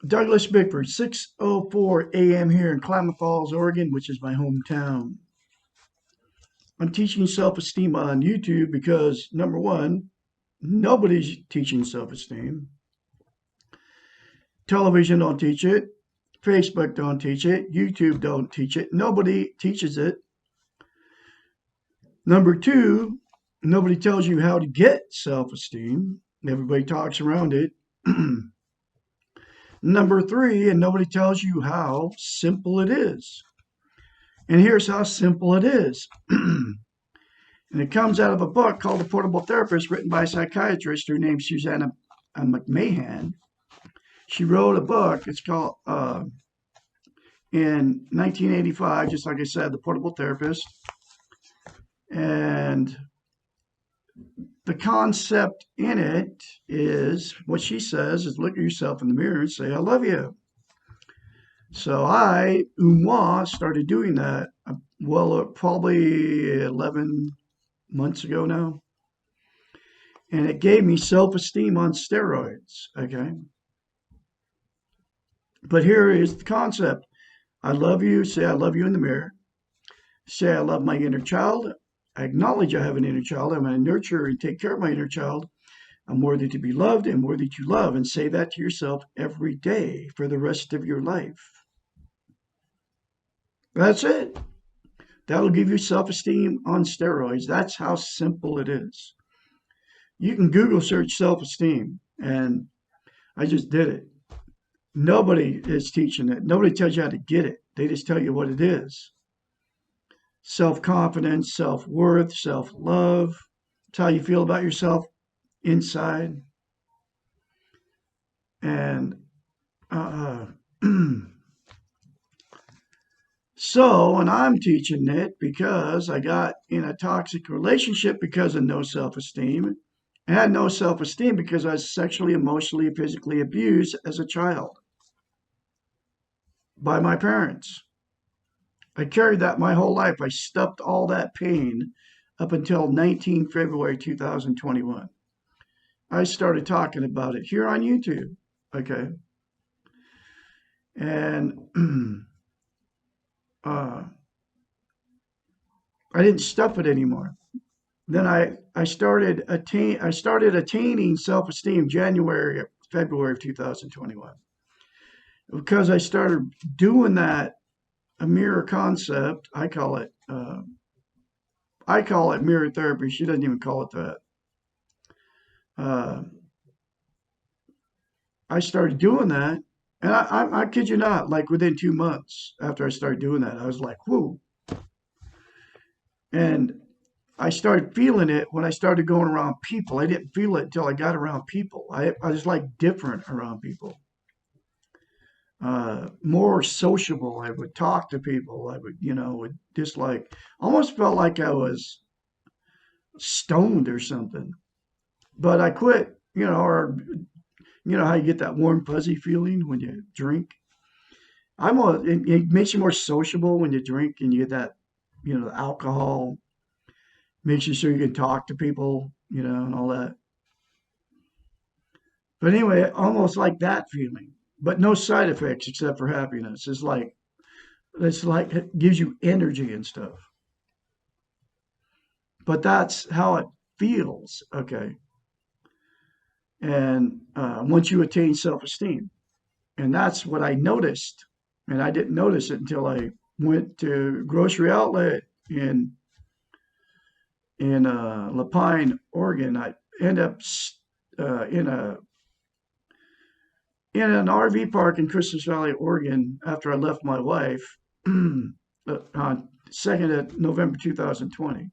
Douglas Bickford, 6:04 a.m. here in Klamath Falls, Oregon, which is my hometown. I'm teaching self-esteem on YouTube because, number one, nobody's teaching self-esteem. Television don't teach it. Facebook don't teach it. YouTube don't teach it. Nobody teaches it. Number two, nobody tells you how to get self-esteem. Everybody talks around it. Number three, and nobody tells you how simple it is. And here's how simple it is. And it comes out of a book called The Portable Therapist, written by a psychiatrist who named Susanna McMahon. She wrote a book. It's called, in 1985, just like I said, The Portable Therapist. And the concept in it is, what she says is, look at yourself in the mirror and say, I love you. So I, started doing that, probably 11 months ago now. And it gave me self-esteem on steroids, okay? But here is the concept. I love you, say I love you in the mirror. Say I love my inner child. I acknowledge I have an inner child. I'm going to nurture and take care of my inner child. I'm worthy to be loved and worthy to love. And say that to yourself every day for the rest of your life. That's it. That'll give you self-esteem on steroids. That's how simple it is. You can Google search self-esteem, and I just did it. Nobody is teaching it. Nobody tells you how to get it. They just tell you what it is. Self-confidence, self-worth, self-love. It's how you feel about yourself inside. And so, and I'm teaching it because I got in a toxic relationship because of no self-esteem. I had no self-esteem because I was sexually, emotionally, physically abused as a child by my parents. I carried that my whole life. I stuffed all that pain up until 19 February 2021. I started talking about it here on YouTube. Okay. And I didn't stuff it anymore. Then I started attaining self-esteem February of 2021. Because I started doing that, a mirror concept, I call it mirror therapy. She doesn't even call it that. I started doing that, and I kid you not, like within 2 months after I started doing that, I was like, whoa. And I started feeling it when I started going around people. I didn't feel it until I got around people. I was like different around people. More sociable. I would talk to people. I would just like, almost felt like I was stoned or something. But I quit, or how you get that warm, fuzzy feeling when you drink. It makes you more sociable when you drink and you get that, the alcohol makes you so you can talk to people, and all that. But anyway, almost like that feeling, but no side effects except for happiness. It's like it gives you energy and stuff. But that's how it feels, okay? And once you attain self-esteem, and that's what I noticed, and I didn't notice it until I went to grocery outlet in La Pine, Oregon. I end up in an RV park in Christmas Valley, Oregon, after I left my wife on 2nd of November 2020.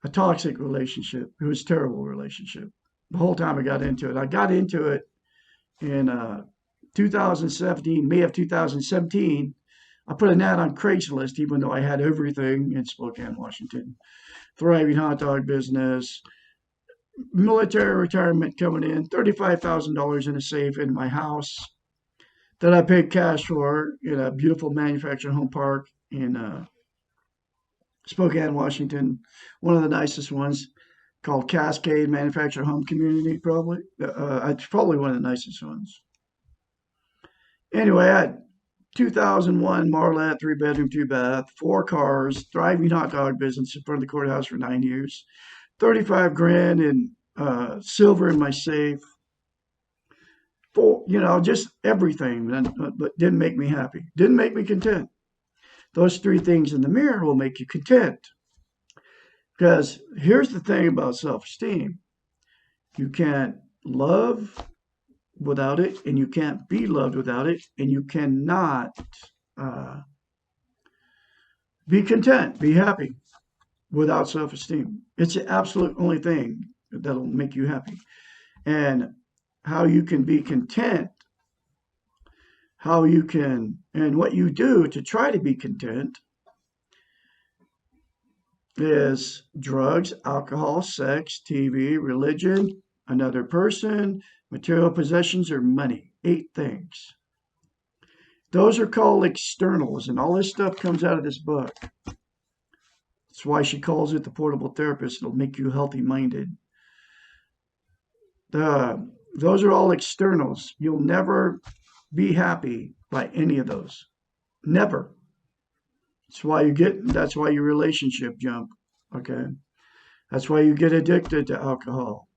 A toxic relationship. It was a terrible relationship. The whole time I got into it. I got into it in 2017, May of 2017. I put an ad on Craigslist, even though I had everything in Spokane, Washington. Thriving hot dog business, military retirement coming in, $35,000 in a safe in my house that I paid cash for in a beautiful manufactured home park in Spokane, Washington. One of the nicest ones, called Cascade Manufactured Home Community, probably. It's probably one of the nicest ones. Anyway, I had 2001 Marlette, 3 bedroom, 2 bath, 4 cars, thriving hot dog business in front of the courthouse for 9 years, 35 grand in silver in my safe, just everything, but didn't make me happy, didn't make me content. Those 3 things in the mirror will make you content. Because here's the thing about self esteem: you can't love without it, and you can't be loved without it, and you cannot uh, be content, be happy without self esteem. It's the absolute only thing that'll make you happy. And how you can be content, and what you do to try to be content is drugs, alcohol, sex, TV, religion, another person, material possessions, or money. 8 things. Those are called externals, and all this stuff comes out of this book. That's why she calls it the portable therapist. It'll make you healthy minded. Those are all externals. You'll never be happy by any of those. Never. That's why your relationship jump. Okay. That's why you get addicted to alcohol,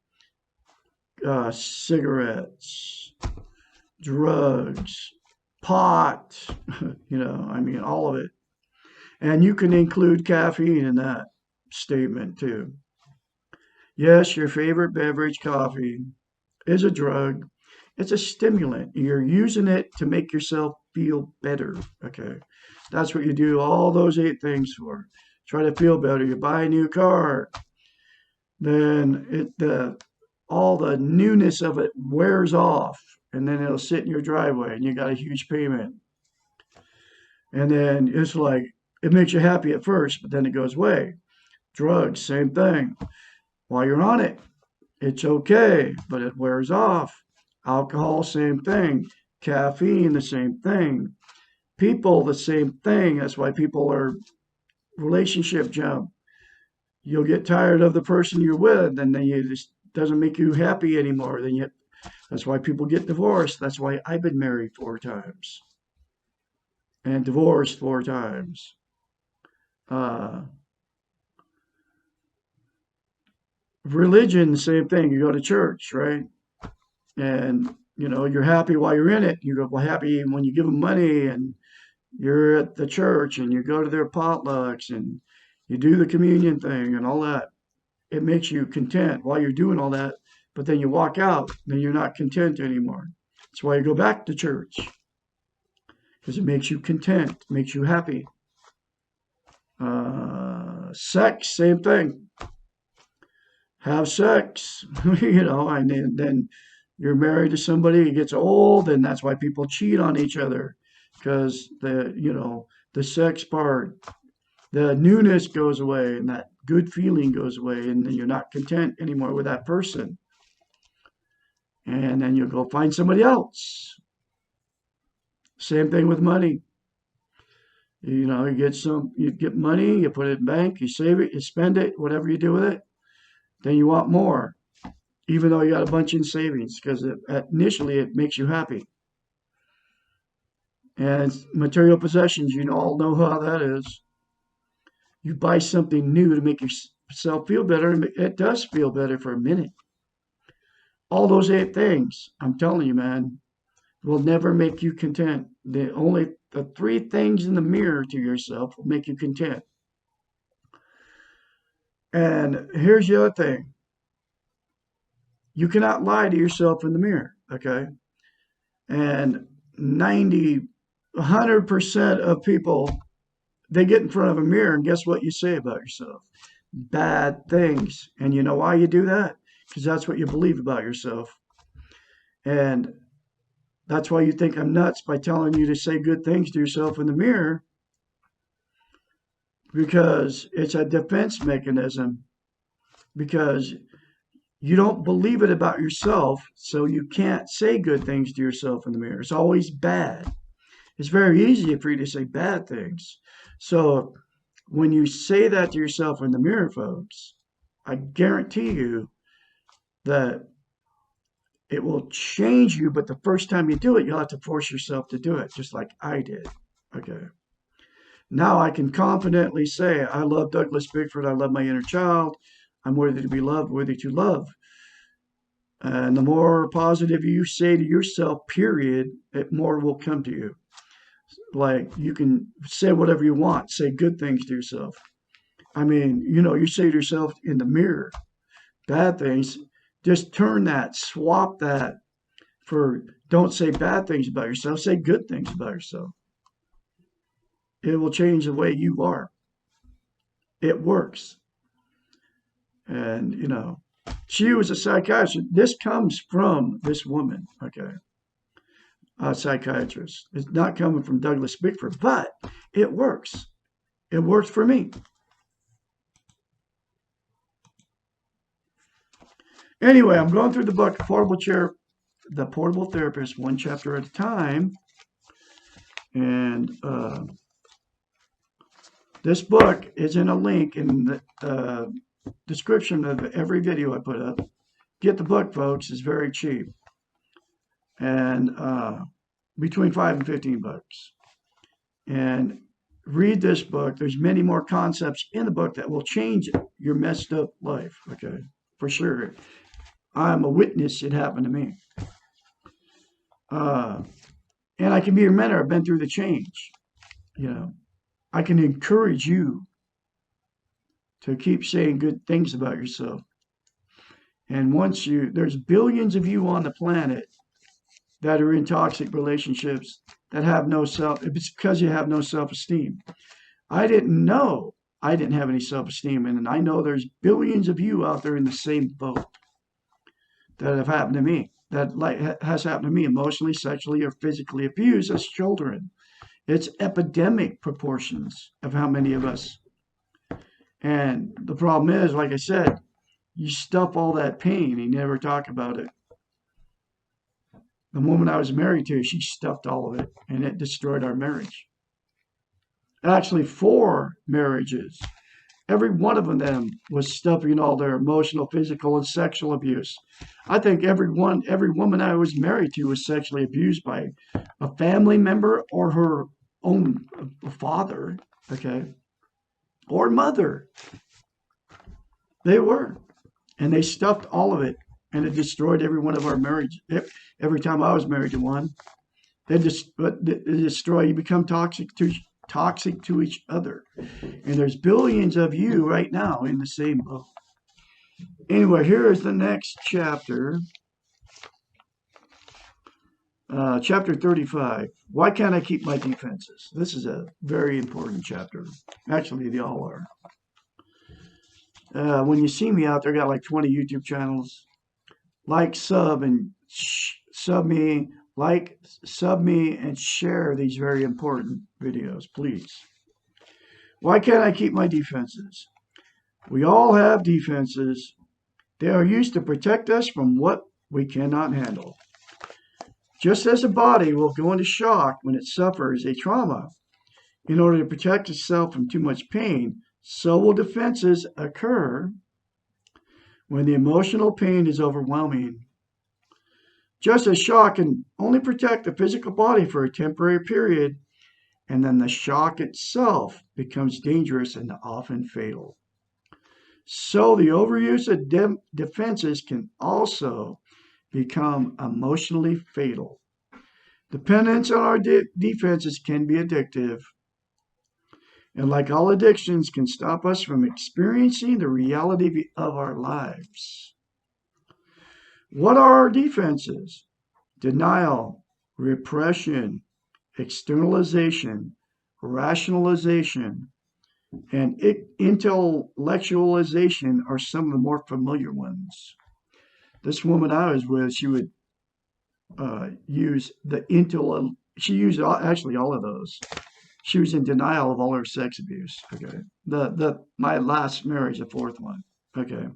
cigarettes, drugs, pot, I mean, all of it. And you can include caffeine in that statement too. Yes, your favorite beverage, coffee, is a drug. It's a stimulant. You're using it to make yourself feel better. Okay. That's what you do all those 8 things for. Try to feel better. You buy a new car, then all the newness of it wears off, and then it'll sit in your driveway and you got a huge payment. And then it's like it makes you happy at first, but then it goes away. Drugs, same thing. While you're on it, it's okay, but it wears off. Alcohol, same thing. Caffeine, the same thing. People, the same thing. That's why people are relationship jump. You'll get tired of the person you're with, and then you just doesn't make you happy anymore. That's why people get divorced. That's why I've been married 4 times and divorced 4 times. Uh, Religion, the same thing. You go to church, right? And you're happy while you're in it. You go well, happy when you give them money, and you're at the church, and you go to their potlucks, and you do the communion thing and all that. It makes you content while you're doing all that. But then you walk out, then you're not content anymore. That's why you go back to church, because it makes you content, makes you happy. Sex, same thing. Have sex, and then you're married to somebody, it gets old, and that's why people cheat on each other, because the sex part, the newness goes away, and that good feeling goes away, and then you're not content anymore with that person, and then you'll go find somebody else. Same thing with money. You get money, you put it in bank, you save it, you spend it, whatever you do with it, then you want more, even though you got a bunch in savings, because initially it makes you happy. And material possessions, all know how that is. You buy something new to make yourself feel better, and it does feel better for a minute. All those 8 things, I'm telling you, man, will never make you content. The 3 things in the mirror to yourself will make you content. And here's the other thing: you cannot lie to yourself in the mirror, okay? And 100% of people, they get in front of a mirror, and guess what you say about yourself? Bad things. And you know why you do that? Because that's what you believe about yourself. And that's why you think I'm nuts by telling you to say good things to yourself in the mirror, because it's a defense mechanism. Because you don't believe it about yourself, so you can't say good things to yourself in the mirror. It's always bad. It's very easy for you to say bad things. So when you say that to yourself in the mirror, folks, I guarantee you that It will change you, but the first time you do it, you'll have to force yourself to do it, just like I did. Okay. Now I can confidently say, I love Douglas Bickford. I love my inner child. I'm worthy to be loved, worthy to love. And the more positive you say to yourself, period, it more will come to you. Like you can say whatever you want, say good things to yourself. I mean, you say to yourself in the mirror, bad things, just turn that, swap that for don't say bad things about yourself, say good things about yourself. It will change the way you are. It works. And, she was a psychiatrist. This comes from this woman, okay, a psychiatrist. It's not coming from Douglas Bickford, but it works. It works for me. Anyway, I'm going through the book, The Portable Therapist, one chapter at a time. And this book is in a link in the description of every video I put up. Get the book, folks. It's very cheap. And between $5 and $15. And read this book. There's many more concepts in the book that will change your messed up life. Okay, for sure. I'm a witness. It happened to me. And I can be your mentor. I've been through the change. I can encourage you to keep saying good things about yourself. And there's billions of you on the planet that are in toxic relationships that have no it's because you have no self-esteem. I didn't know I didn't have any self-esteem, and I know there's billions of you out there in the same boat that have happened to me, has happened to me emotionally, sexually, or physically abused as children. It's epidemic proportions of how many of us. And the problem is, like I said, you stuff all that pain and you never talk about it. The woman I was married to, she stuffed all of it, and it destroyed our marriage. Actually, 4 marriages. Every one of them was stuffing all their emotional, physical, and sexual abuse. I think every woman I was married to was sexually abused by a family member or her own father, okay, or mother. They were. And they stuffed all of it, and it destroyed every one of our marriages. Every time I was married to one, they destroy. You become toxic to each other. And there's billions of you right now in the same boat. Anyway, here is the next chapter. Chapter 35. Why can't I keep my defenses? This is a very important chapter. Actually, they all are. When you see me out there, I got like 20 YouTube channels. Sub me, and share these very important videos, please. Why can't I keep my defenses? We all have defenses. They are used to protect us from what we cannot handle. Just as the body will go into shock when it suffers a trauma in order to protect itself from too much pain, so will defenses occur when the emotional pain is overwhelming. Just as shock can only protect the physical body for a temporary period, and then the shock itself becomes dangerous and often fatal. So the overuse of defenses can also become emotionally fatal. Dependence on our defenses can be addictive, and like all addictions, can stop us from experiencing the reality of our lives. What are our defenses? Denial, repression, externalization, rationalization, and intellectualization are some of the more familiar ones. This woman I was with, she would use she used actually all of those. She was in denial of all her sex abuse. Okay, my last marriage, the 4th one. Okay,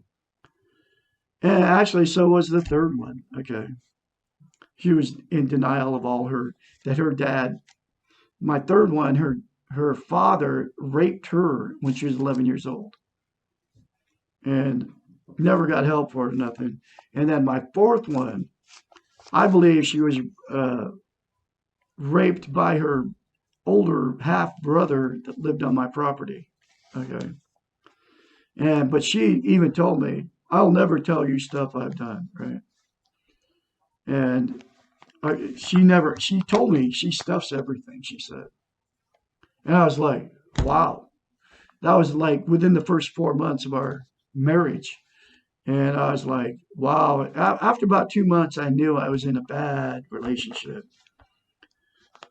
and actually, so was the 3rd one. Okay, she was in denial of all that her dad. My 3rd one, her father raped her when she was 11 years old, and never got help for it, nothing. And then my 4th one, I believe she was raped by her older half brother that lived on my property. Okay. But she even told me, I'll never tell you stuff I've done, right? And she told me she stuffs everything, she said. And I was like, wow. That was like within the first 4 months of our marriage. And I was like, wow. After about 2 months, I knew I was in a bad relationship.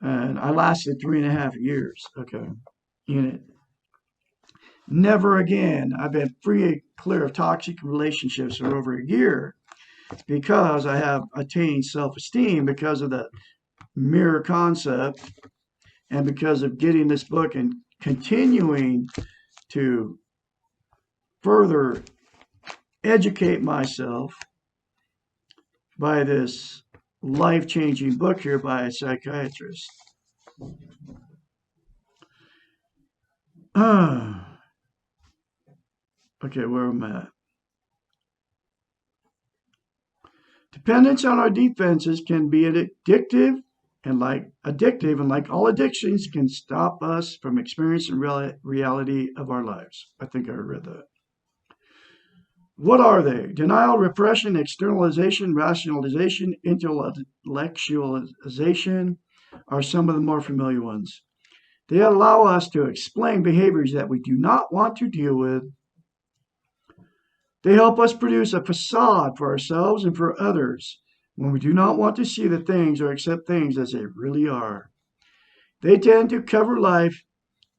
And I lasted 3.5 years, okay, in it. Never again. I've been free and clear of toxic relationships for over a year because I have attained self esteem because of the mirror concept and because of getting this book and continuing to further educate myself by this life changing book here by a psychiatrist. Okay, where am I at? Dependence on our defenses can be addictive, and like all addictions, can stop us from experiencing reality of our lives. I think I read that. What are they? Denial, repression, externalization, rationalization, intellectualization are some of the more familiar ones. They allow us to explain behaviors that we do not want to deal with. They help us produce a facade for ourselves and for others when we do not want to see the things or accept things as they really are. They tend to cover life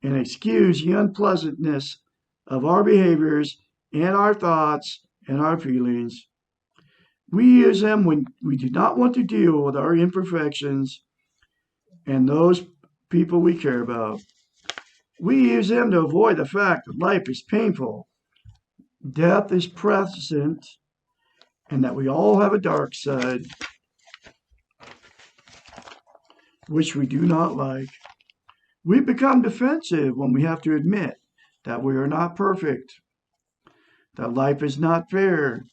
and excuse the unpleasantness of our behaviors and our thoughts and our feelings. We use them when we do not want to deal with our imperfections and those people we care about. We use them to avoid the fact that life is painful, death is present, and that we all have a dark side, which we do not like. We become defensive when we have to admit that we are not perfect, that life is not fair,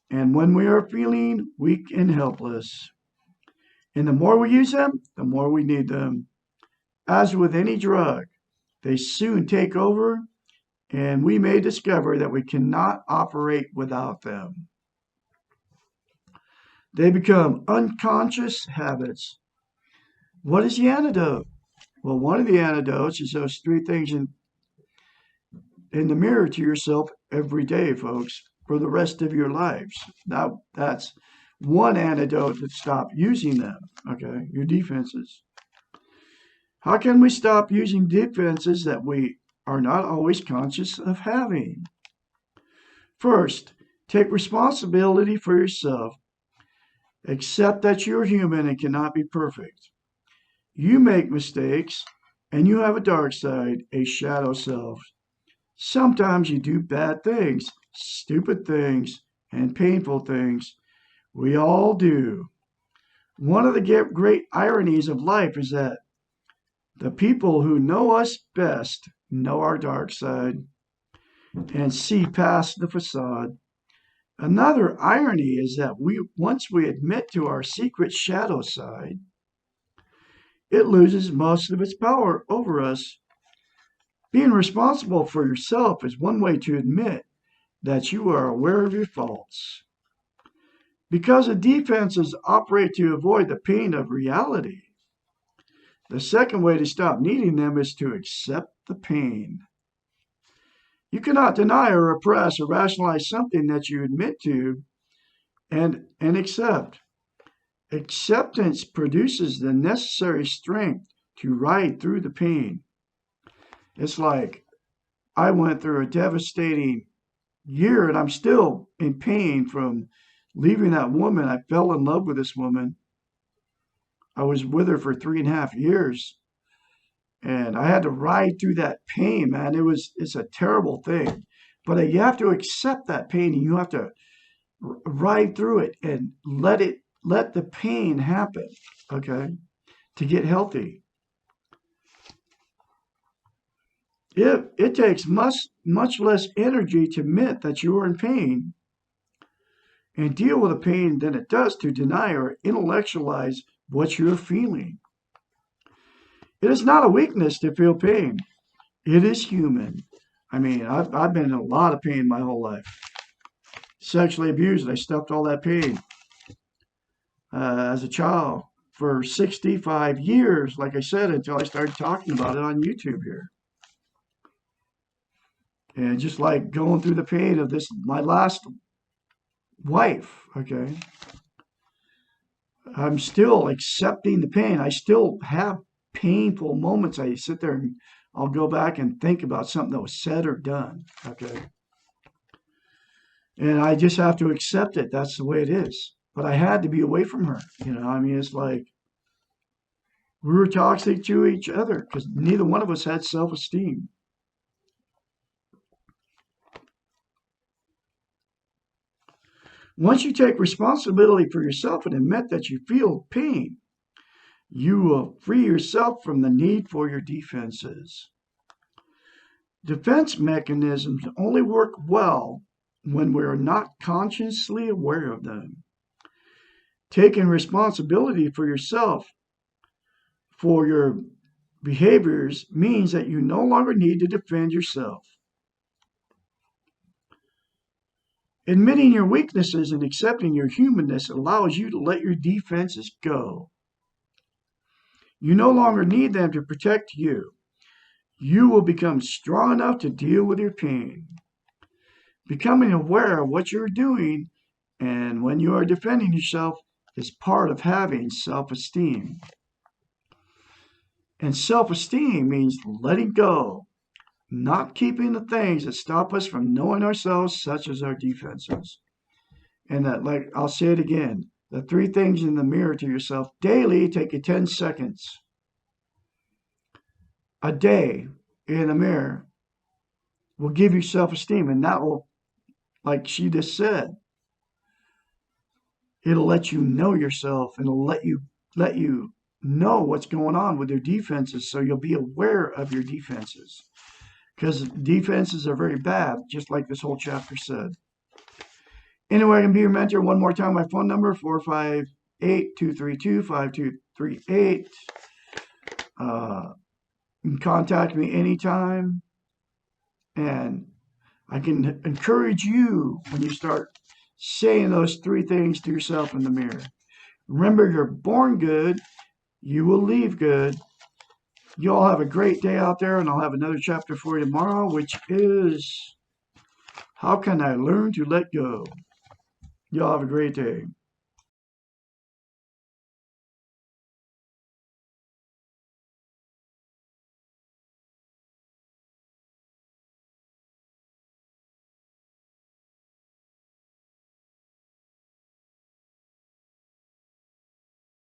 and when we are feeling weak and helpless. And the more we use them, the more we need them. As with any drug, they soon take over, and we may discover that we cannot operate without them. They become unconscious habits. What is the antidote? Well, one of the antidotes is those three things in the mirror to yourself every day, folks, for the rest of your lives. Now, that's one antidote to stop using them, okay, your defenses. How can we stop using defenses that we are not always conscious of having? First, take responsibility for yourself. Accept that you're human and cannot be perfect. You make mistakes, and you have a dark side, a shadow self. Sometimes you do bad things, stupid things, and painful things. We all do. One of the great ironies of life is that the people who know us best know our dark side and see past the facade. Another irony is that once we admit to our secret shadow side, it loses most of its power over us. Being responsible for yourself is one way to admit that you are aware of your faults. Because the defenses operate to avoid the pain of reality, the second way to stop needing them is to accept the pain. You cannot deny or repress or rationalize something that you admit to and accept. Acceptance produces the necessary strength to ride through the pain. It's like I went through a devastating year and I'm still in pain from leaving that woman. I fell in love with this woman. I was with her for 3.5 years and I had to ride through that pain, man. It's a terrible thing. But you have to accept that pain and you have to ride through it and let the pain happen, okay, to get healthy. It takes much less energy to admit that you are in pain and deal with the pain than it does to deny or intellectualize what you're feeling. It is not a weakness to feel pain. It is human. I mean, I've been in a lot of pain my whole life. Sexually abused, I stuffed all that pain as a child for 65 years, like I said, until I started talking about it on YouTube here. And just like going through the pain of this, my last wife, okay, I'm still accepting the pain. I still have painful moments. I sit there and I'll go back and think about something that was said or done, okay. And I just have to accept it. That's the way it is. But I had to be away from her. I mean, it's like we were toxic to each other because neither one of us had self esteem. Once you take responsibility for yourself and admit that you feel pain, you will free yourself from the need for your defenses. Defense mechanisms only work well when we are not consciously aware of them. Taking responsibility for yourself, for your behaviors, means that you no longer need to defend yourself. Admitting your weaknesses and accepting your humanness allows you to let your defenses go. You no longer need them to protect you. You will become strong enough to deal with your pain. Becoming aware of what you're doing and when you are defending yourself is part of having self-esteem. And self-esteem means letting go, not keeping the things that stop us from knowing ourselves, such as our defenses. And that, like, I'll say it again, the 3 things in the mirror to yourself daily take you 10 seconds. A day in the mirror will give you self-esteem, and that will, like she just said, it'll let you know yourself, and it'll let you know what's going on with your defenses, so you'll be aware of your defenses. Because defenses are very bad, just like this whole chapter said. Anyway, I can be your mentor one more time. My phone number, 458-232-5238. You can contact me anytime. And I can encourage you when you start saying those 3 things to yourself in the mirror. Remember, you're born good. You will leave good. You all have a great day out there, and I'll have another chapter for you tomorrow, which is, how can I learn to let go? You all have a great day.